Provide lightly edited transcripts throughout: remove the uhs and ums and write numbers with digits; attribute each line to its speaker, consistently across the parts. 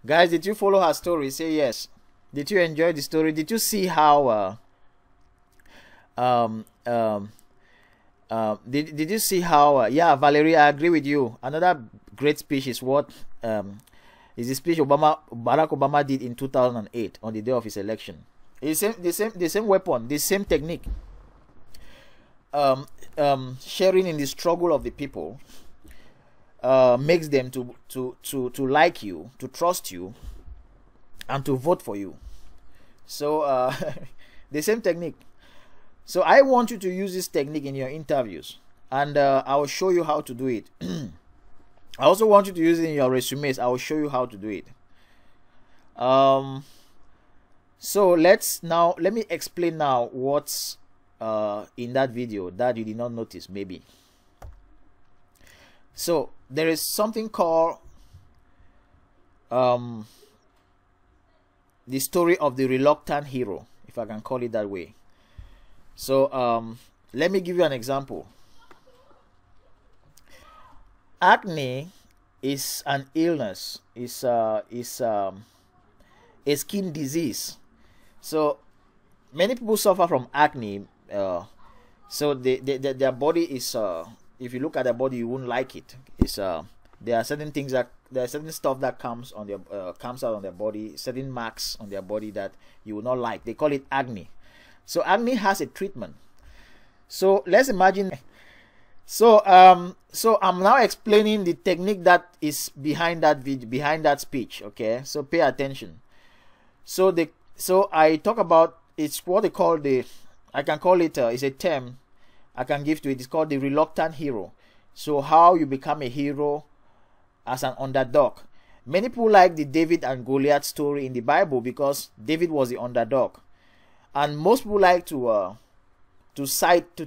Speaker 1: Guys, did you follow her story? Say yes. Did you enjoy the story? Did you see how did you see how yeah, Valerie, I agree with you. Another great speech is what is the speech Barack Obama did in 2008 on the day of his election. It's the same weapon, the same technique. Sharing in the struggle of the people makes them to like you, to trust you, and to vote for you. So the same technique. So I want you to use this technique in your interviews, and I will show you how to do it. I also want you to use it in your resumes. I will show you how to do it. So let me explain now what's in that video that you did not notice maybe. So there is something called the story of the reluctant hero, if I can call it that way. So let me give you an example. Acne is an illness, is a skin disease. So many people suffer from acne. So their body is if you look at their body, you won't like it. It's there are certain things that there are certain stuff that comes on their comes out on their body, certain marks on their body that you will not like. They call it acne. So acne has a treatment. So let's imagine. So I'm now explaining the technique that is behind that video, behind that speech. Okay, so pay attention. So I talk about, it's what they call I can call it it's a term I can give to it. It's called the reluctant hero. So how you become a hero as an underdog. Many people like the David and Goliath story in the Bible because David was the underdog, and most people like to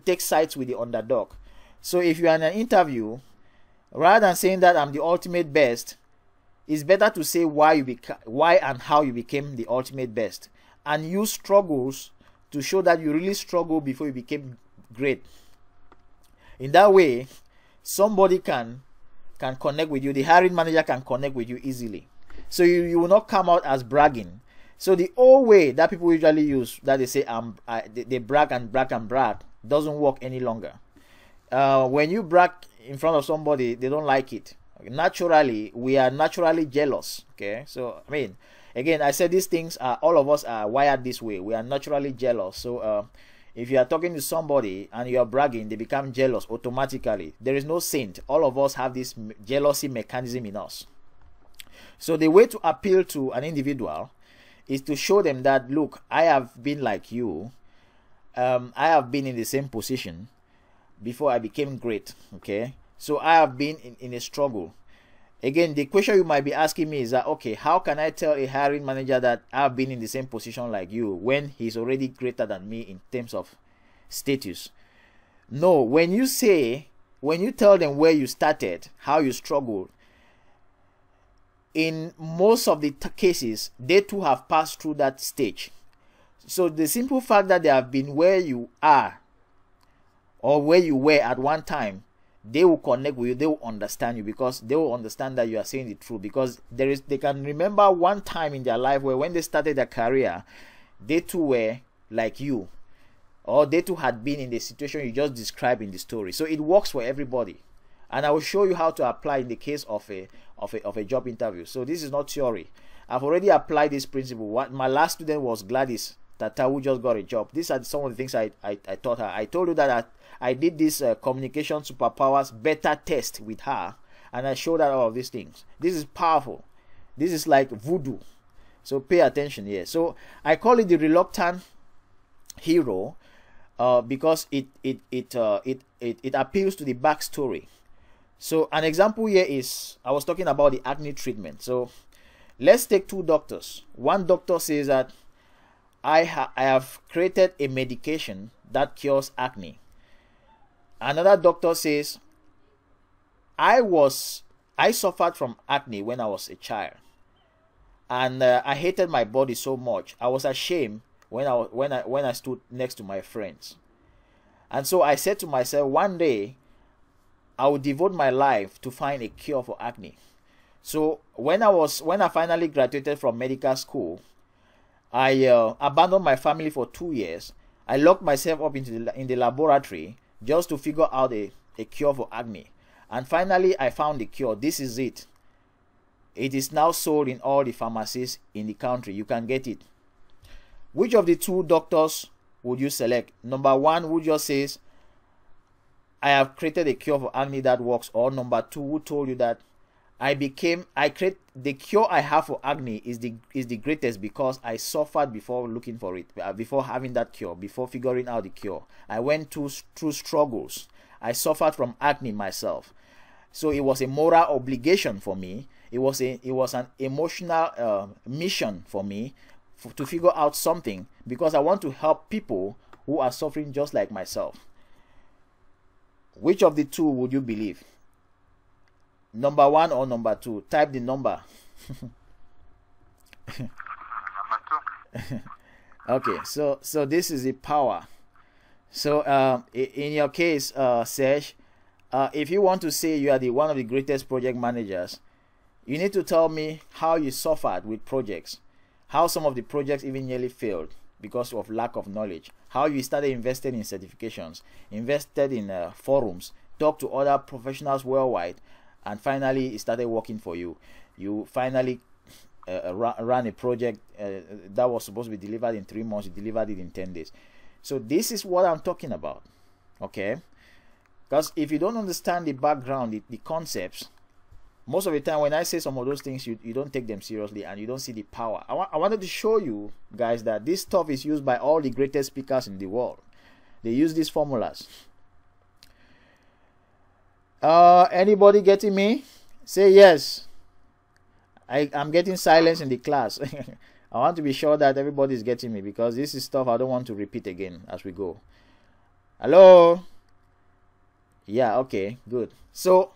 Speaker 1: take sides with the underdog. So if you are in an interview, rather than saying that I'm the ultimate best, it's better to say why and how you became the ultimate best, and use struggles to show that you really struggled before you became great. In that way, somebody can connect with you. The hiring manager can connect with you easily. So you will not come out as bragging. So the old way that people usually use, that they say they brag and brag and brag, doesn't work any longer. When you brag in front of somebody, they don't like it. Naturally, we are naturally jealous. Okay, so I mean, again, I said these things are, all of us are wired this way. We are naturally jealous. So if you are talking to somebody and you are bragging, they become jealous automatically. There is no saint. All of us have this jealousy mechanism in us. So the way to appeal to an individual is to show them that, look, I have been like you. I have been in the same position before I became great. Okay, so I have been in a struggle. Again, the question you might be asking me is that, okay, how can I tell a hiring manager that I've been in the same position like you when he's already greater than me in terms of status? No, when you tell them where you started, how you struggled, in most of the cases, they too have passed through that stage. So the simple fact that they have been where you are or where you were at one time, they will connect with you, they will understand you, because they will understand that you are saying the truth, because they can remember one time in their life where when they started their career, they too were like you, or they too had been in the situation you just described in the story. So it works for everybody, and I will show you how to apply in the case of a job interview. So this is not theory. I've already applied this principle. What my last student was Gladys Tata, who just got a job. These are some of the things I taught her. I told you that I did this communication superpowers beta test with her, and I showed her all of these things. This is powerful. This is like voodoo. So pay attention here. So I call it the reluctant hero because it appeals to the backstory. So an example here is, I was talking about the acne treatment. So let's take two doctors. One doctor says that I have created a medication that cures acne. Another doctor says, I suffered from acne when I was a child, and I hated my body so much. I was ashamed when I stood next to my friends, and so I said to myself, one day I would devote my life to find a cure for acne. So when I finally graduated from medical school, I abandoned my family for 2 years. I locked myself up in the laboratory just to figure out a cure for acne. And finally, I found the cure. This is it. It is now sold in all the pharmacies in the country. You can get it. Which of the two doctors would you select? Number one, who just says, I have created a cure for acne that works, or number two, who told you that the cure I have for acne is the greatest because I suffered before looking for it, before having that cure, before figuring out the cure. I went through struggles. I suffered from acne myself. So it was a moral obligation for me. It was an emotional mission for me to figure out something, because I want to help people who are suffering just like myself. Which of the two would you believe? Number one or number two? Type the number.
Speaker 2: Number two.
Speaker 1: Okay, so this is the power. So in your case, Sesh, if you want to say you are one of the greatest project managers, you need to tell me how you suffered with projects, how some of the projects even nearly failed because of lack of knowledge, how you started investing in certifications, invested in forums, talked to other professionals worldwide, and finally it started working for you. You finally ran a project that was supposed to be delivered in 3 months. You delivered it in 10 days. So this is what I'm talking about, okay? Because if you don't understand the background, the concepts, most of the time when I say some of those things, you don't take them seriously and you don't see the power. I wanted to show you guys that this stuff is used by all the greatest speakers in the world. They use these formulas. Anybody getting me? Say yes. I'm getting silence in the class. I want to be sure that everybody is getting me, because this is stuff I don't want to repeat again as we go. Hello? Yeah, okay, good. So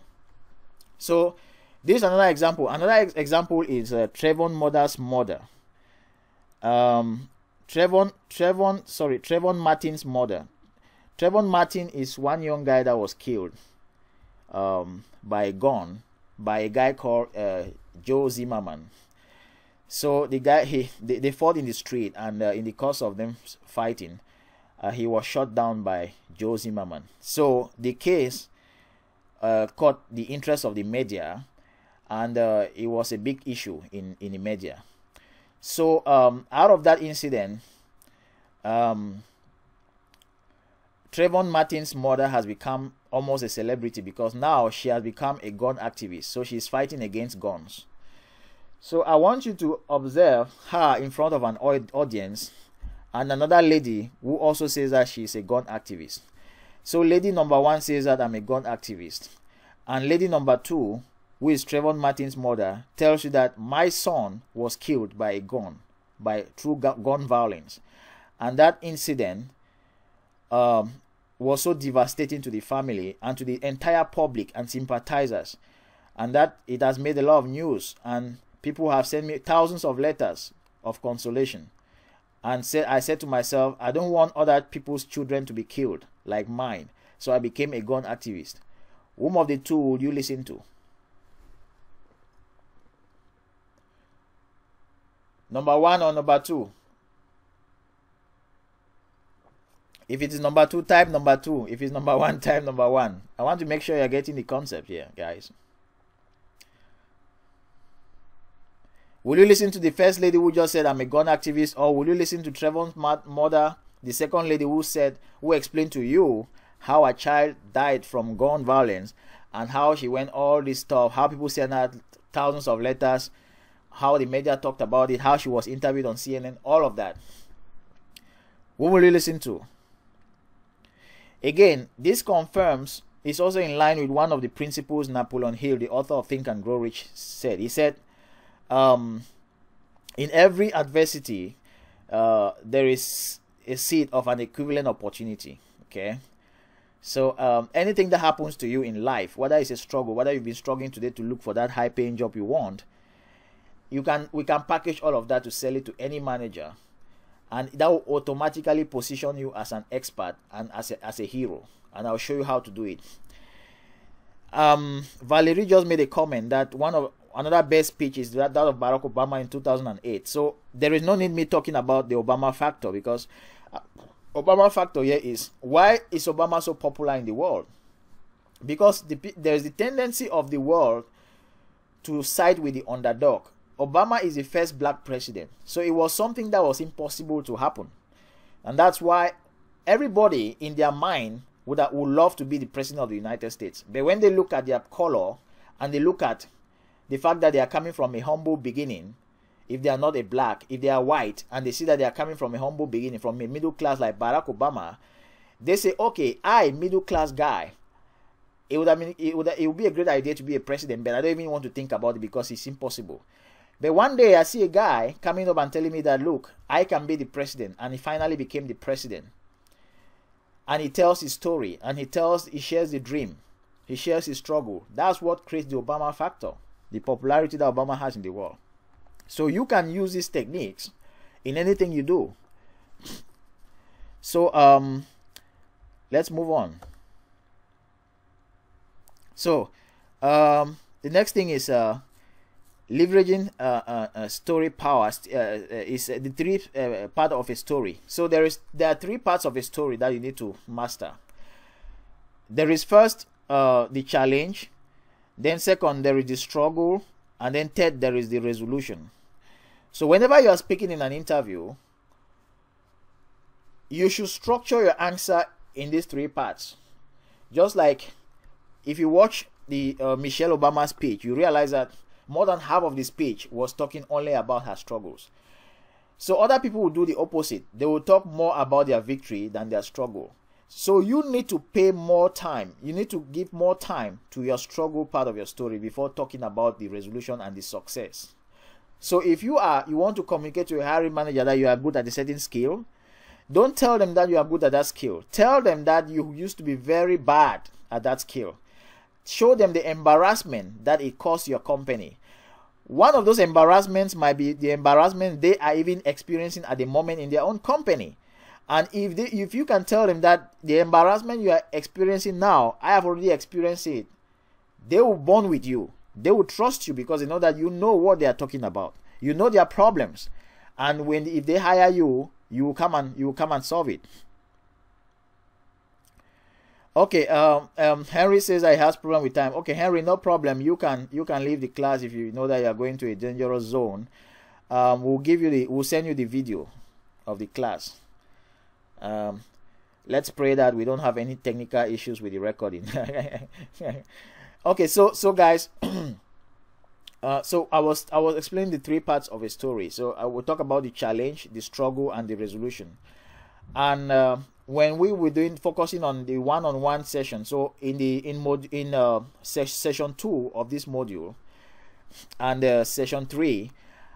Speaker 1: this is another example. Another example is Trayvon Mother's mother. Trayvon Martin's mother. Trayvon Martin is one young guy that was killed by a gun by a guy called Joe Zimmerman. So the guy, they fought in the street, and in the course of them fighting, he was shot down by Joe Zimmerman. So the case caught the interest of the media, and it was a big issue in the media. So out of that incident, Trayvon Martin's mother has become almost a celebrity, because now she has become a gun activist. So she's fighting against guns. So I want you to observe her in front of an audience, and another lady who also says that she's a gun activist. So lady number one says that I'm a gun activist, and lady number two, who is Trayvon Martin's mother, tells you that my son was killed by a gun, through gun violence, and that incident was so devastating to the family and to the entire public and sympathizers, and that it has made a lot of news, and people have sent me thousands of letters of consolation. And I said to myself, I don't want other people's children to be killed like mine. So I became a gun activist. Whom of the two would you listen to? Number one or number two? If it is number two, type number two. If it's number one, type number one. I want to make sure you're getting the concept here, guys. Will you listen to the first lady who just said I'm a gun activist, or will you listen to Trayvon's mother, the second lady who explained to you how a child died from gun violence, and how she went all this stuff, how people sent out thousands of letters, how the media talked about it, how she was interviewed on CNN, all of that? Who will you listen to? Again, this confirms, it's also in line with one of the principles Napoleon Hill, the author of Think and Grow Rich, said. He said, in every adversity, there is a seed of an equivalent opportunity. Okay, so anything that happens to you in life, whether it's a struggle, whether you've been struggling today to look for that high-paying job you want, we can package all of that to sell it to any manager, and that will automatically position you as an expert and as a hero. And I'll show you how to do it. Valerie just made a comment that another best speech is that of Barack Obama in 2008. So there is no need me talking about the Obama factor, because Obama factor here is, why is Obama so popular in the world? Because there is the tendency of the world to side with the underdog. Obama is the first black president, so it was something that was impossible to happen, and that's why everybody in their mind would love to be the president of the United States. But when they look at their color and they look at the fact that they are coming from a humble beginning, if they are not a black, if they are white, and they see that they are coming from a humble beginning, from a middle class like Barack Obama, they say, okay, middle class guy, it would be a great idea to be a president, but I don't even want to think about it because it's impossible. But one day I see a guy coming up and telling me that, look, I can be the president, and he finally became the president. And he tells his story, and he shares the dream, he shares his struggle. That's what creates the Obama factor, the popularity that Obama has in the world. So you can use these techniques in anything you do. So let's move on. So the next thing is leveraging story powers. Is the three part of a story. So there are three parts of a story that you need to master. There is first the challenge, then second there is the struggle, and then third there is the resolution. So whenever you are speaking in an interview, you should structure your answer in these three parts. Just like if you watch the Michelle Obama speech, you realize that more than half of the speech was talking only about her struggles. So other people will do the opposite. They will talk more about their victory than their struggle. So you need to pay more time. You need to give more time to your struggle part of your story before talking about the resolution and the success. So if you want to communicate to a hiring manager that you are good at a certain skill, don't tell them that you are good at that skill. Tell them that you used to be very bad at that skill. Show them the embarrassment that it cost your company. One of those embarrassments might be the embarrassment they are even experiencing at the moment in their own company. And if you can tell them that the embarrassment you are experiencing now, I have already experienced it, they will bond with you. They will trust you because they know that you know what they are talking about. You know their problems, and if they hire you, you will come and solve it. Okay, Henry says I has problem with time. Okay, Henry, no problem. You can leave the class if you know that you are going to a dangerous zone. We'll send you the video of the class. Let's pray that we don't have any technical issues with the recording. Okay, so guys, so I was explaining the three parts of a story. So I will talk about the challenge, the struggle, and the resolution. And when we were focusing on the one-on-one session, so in session 2 of this module and session 3,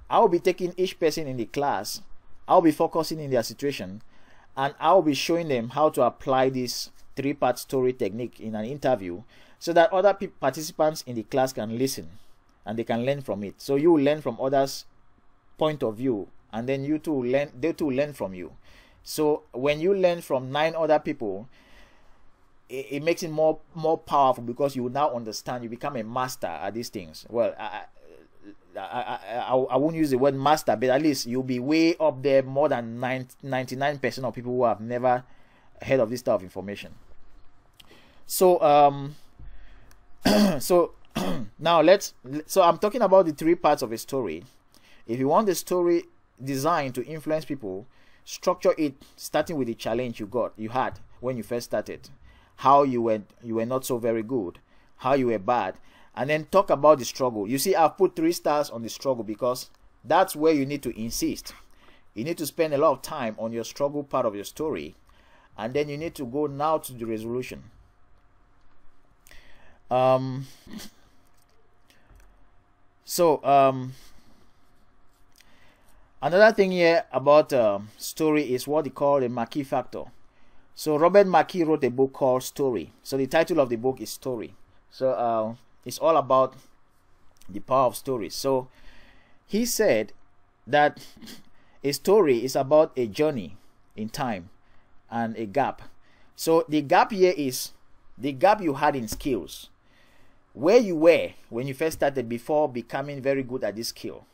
Speaker 1: I will be taking each person in the class. I'll be focusing in their situation, and I'll be showing them how to apply this three-part story technique in an interview, so that other participants in the class can listen and they can learn from it. So you will learn from others' point of view, and then they too learn from you. So when you learn from 9 other people, it makes it more powerful, because you now understand. You become a master at these things. Well, I won't use the word master, but at least you'll be way up there, more than 99% of people who have never heard of this type of information. So so now so I'm talking about the three parts of a story. If you want the story designed to influence people, structure it starting with the challenge you had when you first started, how you were not so very good, how you were bad, and then talk about the struggle. You see, I've put 3 stars on the struggle because that's where you need to insist. You need to spend a lot of time on your struggle part of your story, and then you need to go now to the resolution. Another thing here about story is what they call the Marquis factor. So Robert Marquis wrote a book called Story. So the title of the book is Story. So it's all about the power of stories. So he said that a story is about a journey in time and a gap. So the gap here is the gap you had in skills. where you were when you first started before becoming very good at this skill.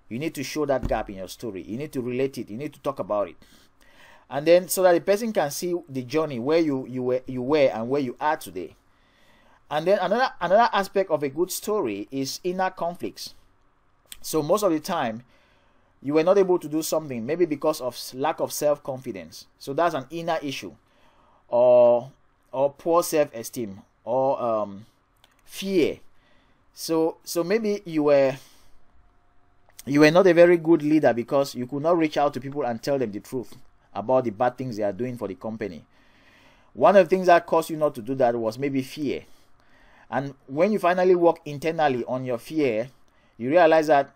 Speaker 1: You need to show that gap in your story. You need to relate it. You need to talk about it. And then so that the person can see the journey where you were and where you are today. And then another aspect of a good story is inner conflicts. So most of the time, you were not able to do something, maybe because of lack of self-confidence. So that's an inner issue, or poor self-esteem, or fear. So maybe you were not a very good leader because you could not reach out to people and tell them the truth about the bad things they are doing for the company. One of the things that caused you not to do that was maybe fear. And when you finally work internally on your fear, you realize that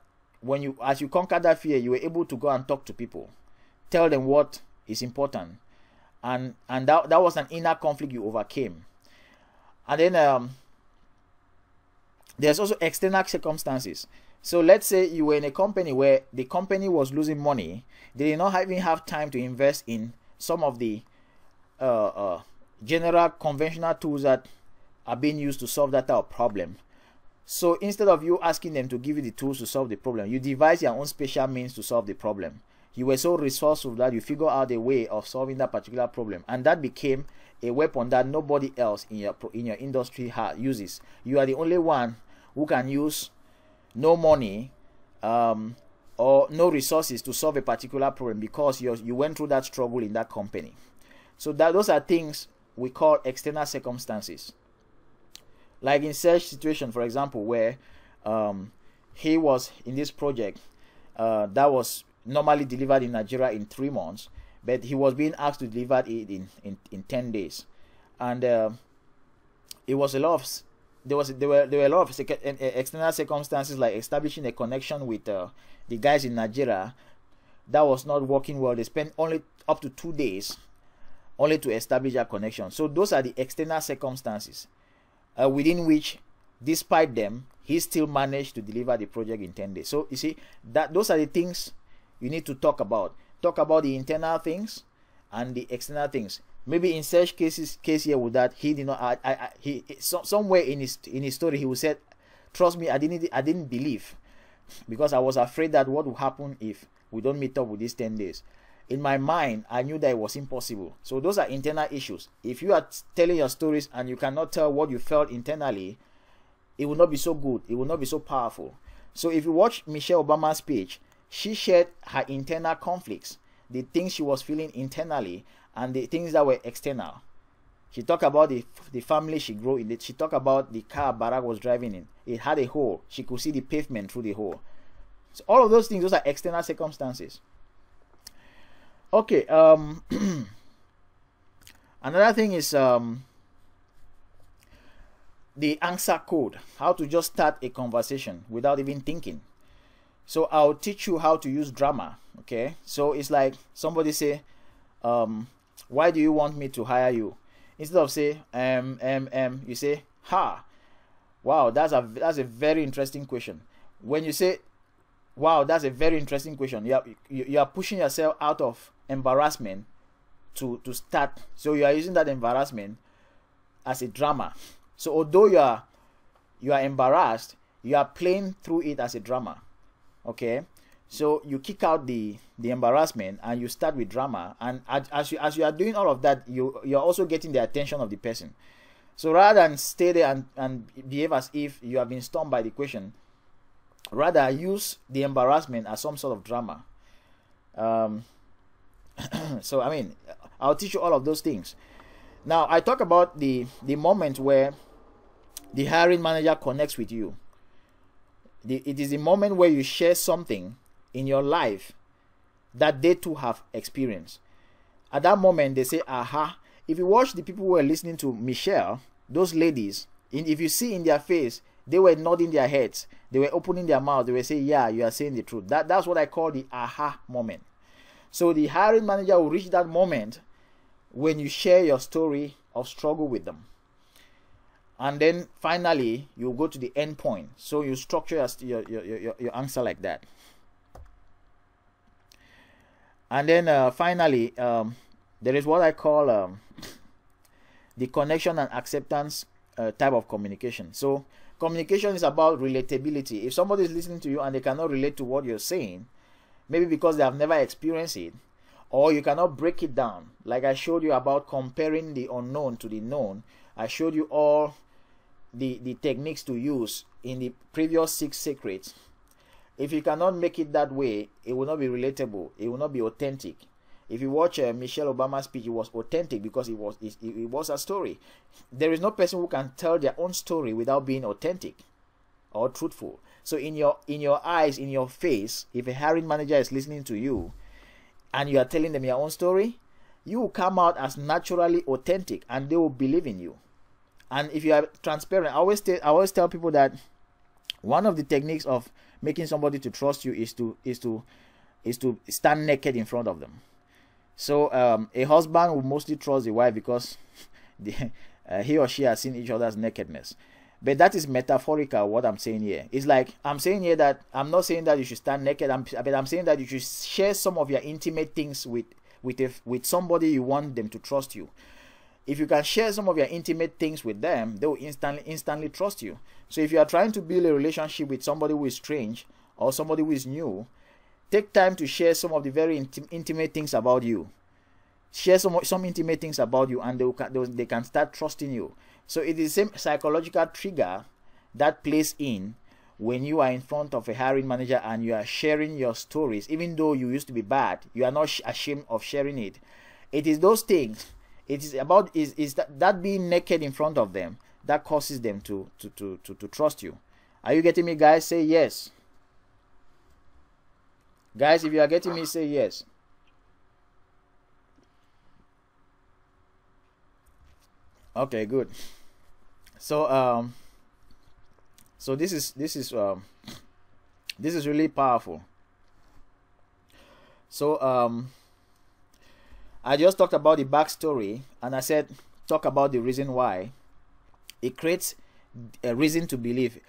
Speaker 1: as you conquer that fear, you were able to go and talk to people, tell them what is important, and that was an inner conflict you overcame. And then there's also external circumstances. So let's say you were in a company where the company was losing money. They did not even have time to invest in some of the general conventional tools that are being used to solve that type of problem. So instead of you asking them to give you the tools to solve the problem, you devise your own special means to solve the problem. You were so resourceful that you figure out a way of solving that particular problem, and that became a weapon that nobody else in your industry uses. You are the only one who can use no money or no resources to solve a particular problem because you went through that struggle in that company. So those are things we call external circumstances. Like in Serge's situation, for example, where he was in this project that was normally delivered in Nigeria in 3 months, but he was being asked to deliver it in 10 days, and it was a lot of there were a lot of external circumstances, like establishing a connection with the guys in Nigeria that was not working well. They spent only up to 2 days only to establish a connection. So those are the external circumstances within which, despite them, he still managed to deliver the project in 10 days. So you see that those are the things you need to talk about. Talk about the internal things and the external things. Maybe in Serge's case here with that, he did not. Somewhere in his story he would say, "Trust me, I didn't believe, because I was afraid that what would happen if we don't meet up with these 10 days." In my mind, I knew that it was impossible. So those are internal issues. If you are telling your stories and you cannot tell what you felt internally, it will not be so good. It will not be so powerful. So if you watch Michelle Obama's speech, she shared her internal conflicts, the things she was feeling internally, and the things that were external. She talked about the family she grew in. She talked about the car Barack was driving in. It had a hole. She could see the pavement through the hole. So all of those things, those are external circumstances. Okay. Another thing is the answer code. How to just start a conversation without even thinking. So I'll teach you how to use drama. Okay. So it's like somebody say, why do you want me to hire you? Instead of say you say, ha, wow, that's a very interesting question. When you say, wow, that's a very interesting question, you are pushing yourself out of embarrassment to start. So you are using that embarrassment as a drama. So although you are embarrassed, you are playing through it as a drama. Okay. So you kick out the embarrassment and you start with drama, and as you are doing all of that, you're also getting the attention of the person. So rather than stay there and behave as if you have been stumped by the question, rather use the embarrassment as some sort of drama. So I mean, I'll teach you all of those things. Now I talk about the moment where the hiring manager connects with you. It is the moment where you share something in your life that they too have experienced. At that moment, they say, aha. If you watch the people who were listening to Michelle, those ladies, if you see in their face, they were nodding their heads, they were opening their mouths, they were saying, yeah, you are saying the truth. That's what I call the aha moment. So the hiring manager will reach that moment when you share your story of struggle with them. And then finally, you go to the end point. So you structure your answer like that. And then finally, there is what I call the connection and acceptance type of communication. So Communication is about relatability. If somebody is listening to you and they cannot relate to what you're saying, maybe because they have never experienced it, or you cannot break it down. Like I showed you about comparing the unknown to the known. I showed you all the techniques to use in the previous 6 secrets. If you cannot make it that way, it will not be relatable. It will not be authentic. If you watch Michelle Obama's speech, it was authentic because it was a story. There is no person who can tell their own story without being authentic or truthful. So in your eyes, in your face, if a hiring manager is listening to you and you are telling them your own story, you will come out as naturally authentic and they will believe in you. And if you are transparent, I always tell people that one of the techniques of making somebody to trust you is to stand naked in front of them. So a husband will mostly trust the wife because he or she has seen each other's nakedness. But that is metaphorical, what I'm saying here. It's like, I'm saying here that I'm not saying that you should stand naked, but I'm saying that you should share some of your intimate things with somebody you want them to trust you. If you can share some of your intimate things with them, they will instantly trust you. So if you are trying to build a relationship with somebody who is strange or somebody who is new, take time to share some of the very intimate things about you. Share some intimate things about you, and they can start trusting you. So it is the same psychological trigger that plays in when you are in front of a hiring manager and you are sharing your stories. Even though you used to be bad, you are not ashamed of sharing it. It is those things. It is about that being naked in front of them that causes them to trust you. Are you getting me, guys? Say yes. Guys, if you are getting me, say yes. Okay, good. So so this is really powerful. So I just talked about the backstory, and I said talk about the reason why. It creates a reason to believe.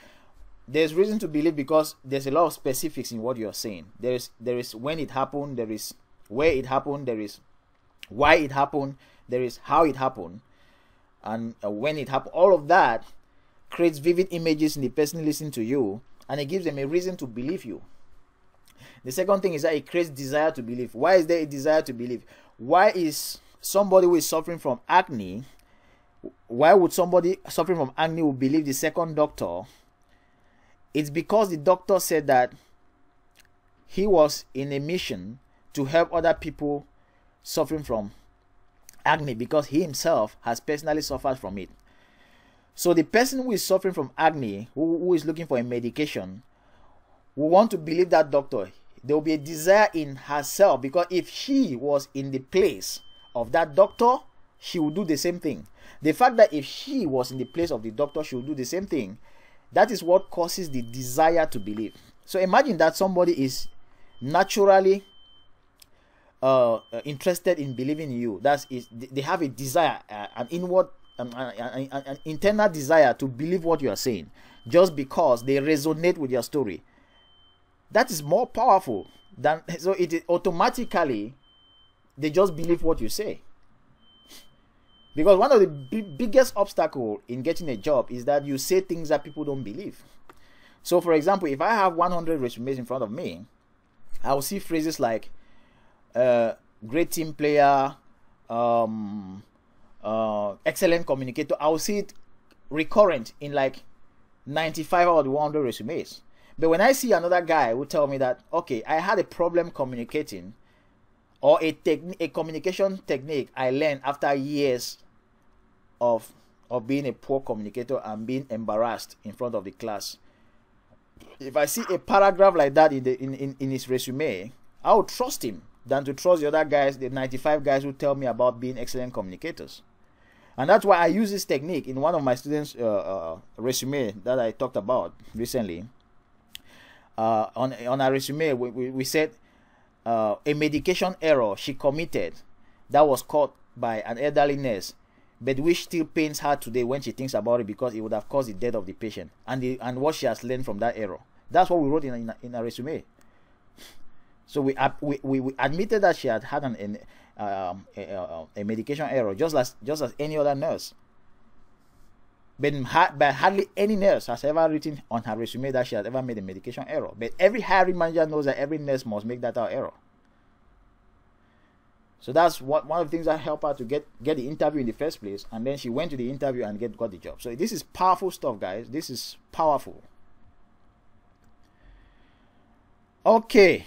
Speaker 1: There's reason to believe because there's a lot of specifics in what you're saying. There is when it happened, there is where it happened, there is why it happened, there is how it happened, and when it happened. All of that creates vivid images in the person listening to you, and it gives them a reason to believe you. The second thing is that it creates desire to believe. Why is there a desire to believe? Why is somebody who is suffering from acne, why would somebody suffering from acne will believe the second doctor? It's because the doctor said that he was in a mission to help other people suffering from acne because he himself has personally suffered from it. So the person who is suffering from acne, who is looking for a medication, will want to believe that doctor. There will be a desire in herself, because if she was in the place of that doctor, she would do the same thing. The fact that if she was in the place of the doctor, she would do the same thing, that is what causes the desire to believe. So imagine that somebody is naturally interested in believing in you. They have a desire, an inward, an internal desire to believe what you are saying, just because they resonate with your story. That is more powerful than, so it is automatically they just believe what you say. Because one of the biggest obstacles in getting a job is that you say things that people don't believe. So for example, if I have 100 resumes in front of me, I will see phrases like great team player, excellent communicator. I will see it recurrent in like 95 out of the 100 resumes. But when I see another guy who tell me that, okay, I had a problem communicating, or a communication technique I learned after years of being a poor communicator and being embarrassed in front of the class. If I see a paragraph like that in his resume, I would trust him than to trust the other guys, the 95 guys who tell me about being excellent communicators. And that's why I use this technique in one of my students' resume that I talked about recently. On our resume, we said a medication error she committed that was caught by an elderly nurse, but which still pains her today when she thinks about it, because it would have caused the death of the patient, and what she has learned from that error. That's what we wrote in our resume. So we admitted that she had a medication error, just as any other nurse. but hardly any nurse has ever written on her resume that she has ever made a medication error. But every hiring manager knows that every nurse must make that error. So that's one of the things that helped her to get the interview in the first place, and then she went to the interview and got the job. So this is powerful stuff, guys. This is powerful. Okay,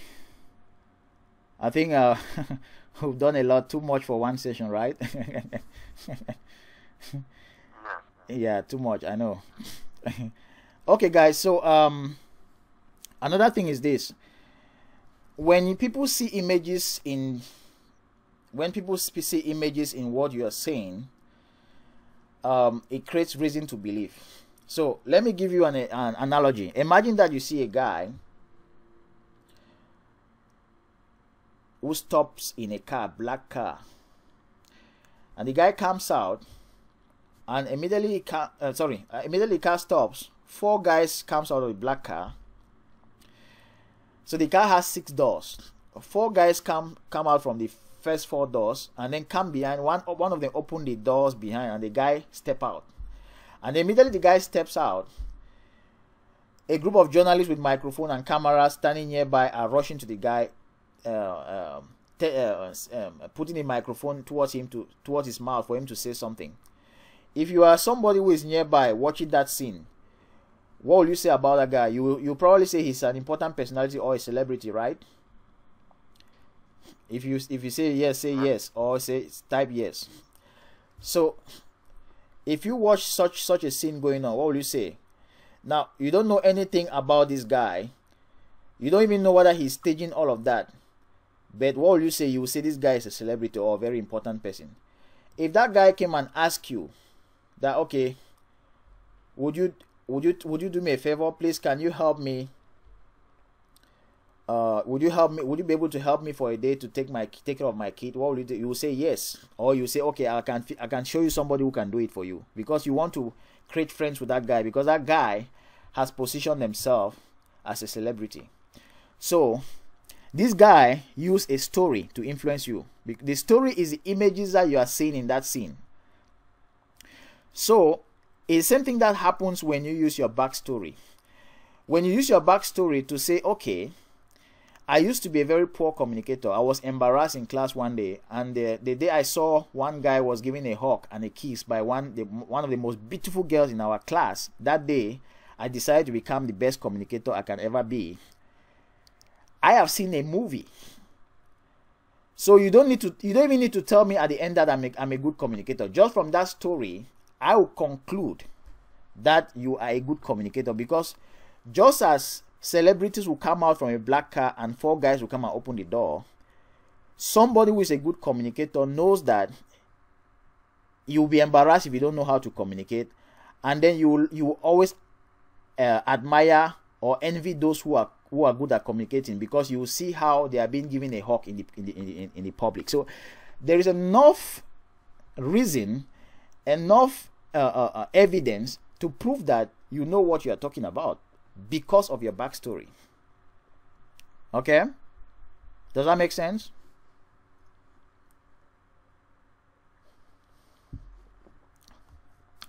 Speaker 1: I think we've done a lot, too much for one session, right? Yeah, too much, I know. Okay, guys, so another thing is this: when people see images in what you are saying, it creates reason to believe. So let me give you an analogy. Imagine that you see a guy who stops in a car, black car, and the guy comes out, and immediately car stops. 4 guys comes out of the black car. So the car has 6 doors. 4 guys come out from the first 4 doors, and then come behind. One of them open the doors behind, and the guy step out. And immediately the guy steps out, a group of journalists with microphone and cameras standing nearby are rushing to the guy, putting a microphone towards his mouth for him to say something. If you are somebody who is nearby watching that scene, what will you say about that guy? You probably say he's an important personality or a celebrity, right? If you say yes, say yes, or type yes. So if you watch such a scene going on, what will you say? Now, you don't know anything about this guy. You don't even know whether he's staging all of that. But what will you say? You will say this guy is a celebrity or a very important person. If that guy came and asked you that, okay, would you do me a favor, please? Can you help me? Would you be able to help me for a day to take care of my kid? What will you do? You will say yes, or you say, okay, I can show you somebody who can do it for you, because you want to create friends with that guy, because that guy has positioned himself as a celebrity. So this guy used a story to influence you. The story is the images that you are seeing in that scene. So it's the same thing that happens when you use your backstory. When you use your backstory to say, okay, I used to be a very poor communicator. I was embarrassed in class one day, and the day I saw one guy was giving a hug and a kiss by one of the most beautiful girls in our class. That day, I decided to become the best communicator I can ever be. I have seen a movie. So you don't even need to tell me at the end that I'm a good communicator. Just from that story, I will conclude that you are a good communicator, because just as celebrities will come out from a black car and 4 guys will come and open the door, somebody who is a good communicator knows that you'll be embarrassed if you don't know how to communicate, and then you will always admire or envy those who are good at communicating, because you will see how they are being given a hug in the public. So there is enough reason, enough evidence to prove that you know what you are talking about, because of your backstory. Okay, does that make sense?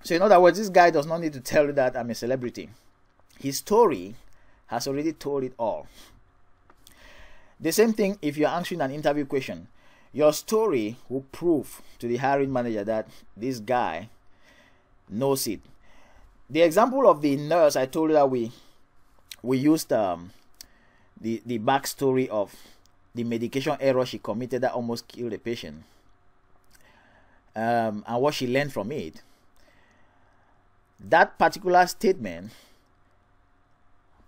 Speaker 1: So in other words, this guy does not need to tell you that I'm a celebrity. His story has already told it all. The same thing if you're answering an interview question. Your story will prove to the hiring manager that this guy knows it. The example of the nurse, I told you that we used the backstory of the medication error she committed that almost killed a patient, and what she learned from it. That particular statement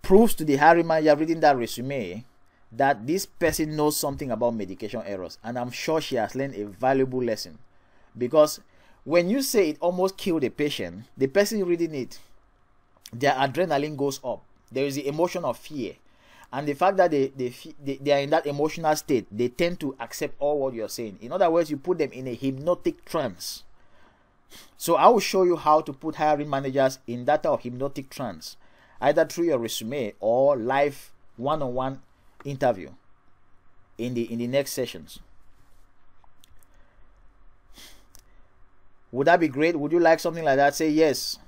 Speaker 1: proves to the hiring manager reading that resume that this person knows something about medication errors, and I'm sure she has learned a valuable lesson, because when you say it almost killed a patient, the person reading it, their adrenaline goes up. There is the emotion of fear, and the fact that they are in that emotional state, they tend to accept all what you're saying. In other words, you put them in a hypnotic trance. So I will show you how to put hiring managers in that type of hypnotic trance, either through your resume or live one-on-one interview in the next sessions. Would that be great? Would you like something like that? Say yes.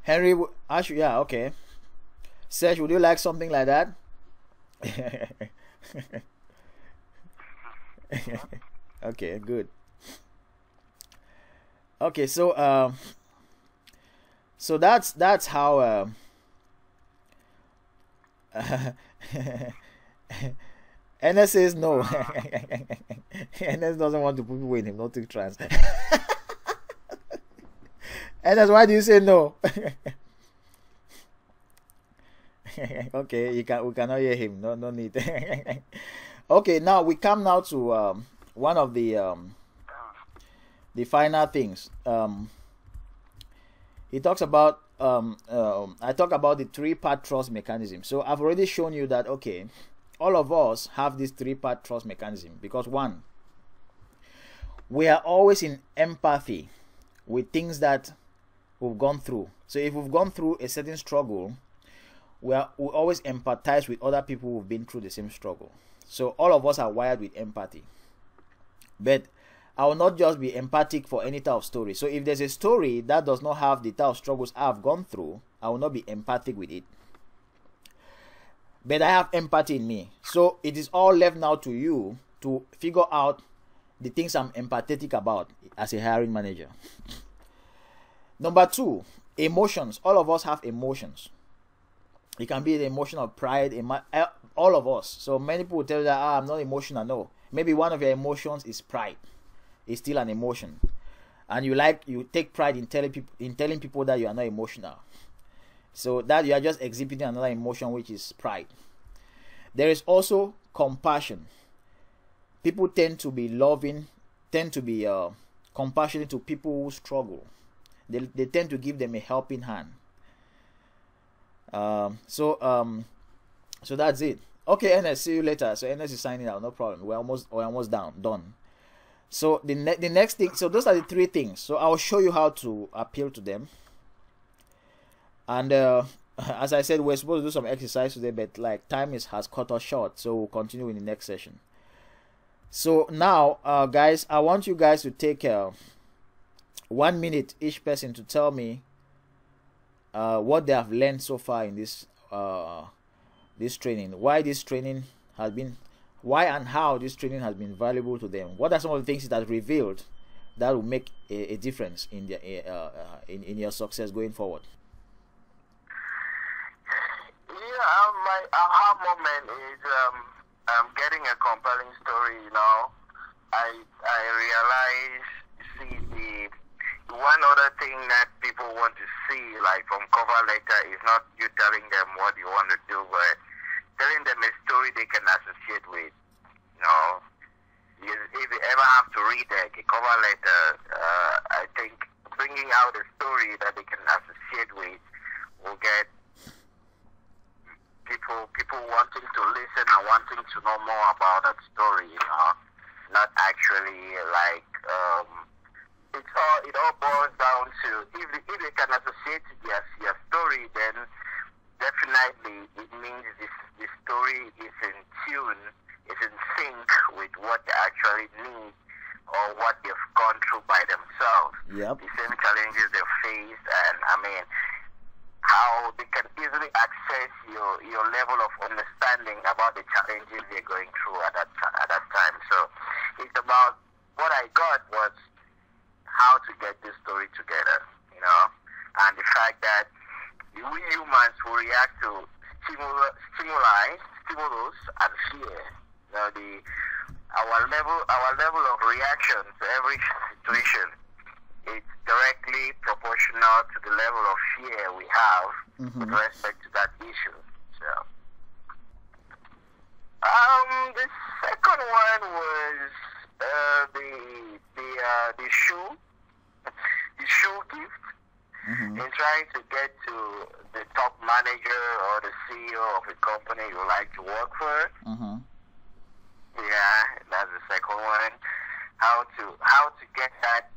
Speaker 1: Henry, yeah, okay. Sesh, would you like something like that? Okay, good. Okay, so so that's how NS says no. NS doesn't want to put people in hypnotic trance. NS, why do you say no? Okay, we cannot hear him. No need. Okay, now we come now to one of the final things. He talks about I talk about the three-part trust mechanism. So I've already shown you that, okay, all of us have this three-part trust mechanism because, one, we are always in empathy with things that we've gone through. So if we've gone through a certain struggle, we always empathize with other people who've been through the same struggle. So all of us are wired with empathy. But I will not just be empathic for any type of story. So if there's a story that does not have the type of struggles I've gone through, I will not be empathic with it. But I have empathy in me. So it is all left now to you to figure out the things I'm empathetic about as a hiring manager. Number two, emotions. All of us have emotions. It can be the emotion of pride, all of us. So many people tell you that I'm not emotional. No, maybe one of your emotions is pride. It's still an emotion, and you take pride in telling people that you are not emotional. So that you are just exhibiting another emotion, which is pride. There is also compassion. People tend to be loving, tend to be compassionate to people who struggle. They tend to give them a helping hand. So that's it. Okay, NS, see you later. So NS is signing out, no problem. We're almost done. So the next thing. So those are the three things. So I'll show you how to appeal to them. And as I said, we're supposed to do some exercise today, but like time has cut us short, so we'll continue in the next session. So now, guys, I want you guys to take 1 minute each person to tell me what they have learned so far in this training, why and how this training has been valuable to them. What are some of the things it has revealed that will make a difference in their in your success going forward?
Speaker 2: Yeah, my aha moment is getting a compelling story. You know, I realize the one other thing that people want to see, like from cover letter, is not you telling them what you want to do, but telling them a story they can associate with. You know, if you ever have to read a cover letter, I think bringing out a story that they can associate with will get people wanting to listen and wanting to know more about that story. You know, not actually like. It all boils down to if they can associate your story, then definitely it means this story is in tune, is in sync with what they actually need or what they've gone through by themselves.
Speaker 1: Yep.
Speaker 2: The same challenges they've faced, and I mean how they can easily access your level of understanding about the challenges they're going through at that time. So it's about what I got was how to get this story together, you know, and the fact that we humans will react to stimulus and fear. You know, our level of reaction to every situation is directly proportional to the level of fear we have with respect to that issue. So, the second one was the shoe gift. In trying to get to the top manager or the CEO of a company you like to work for. Yeah, that's the second one. How to get that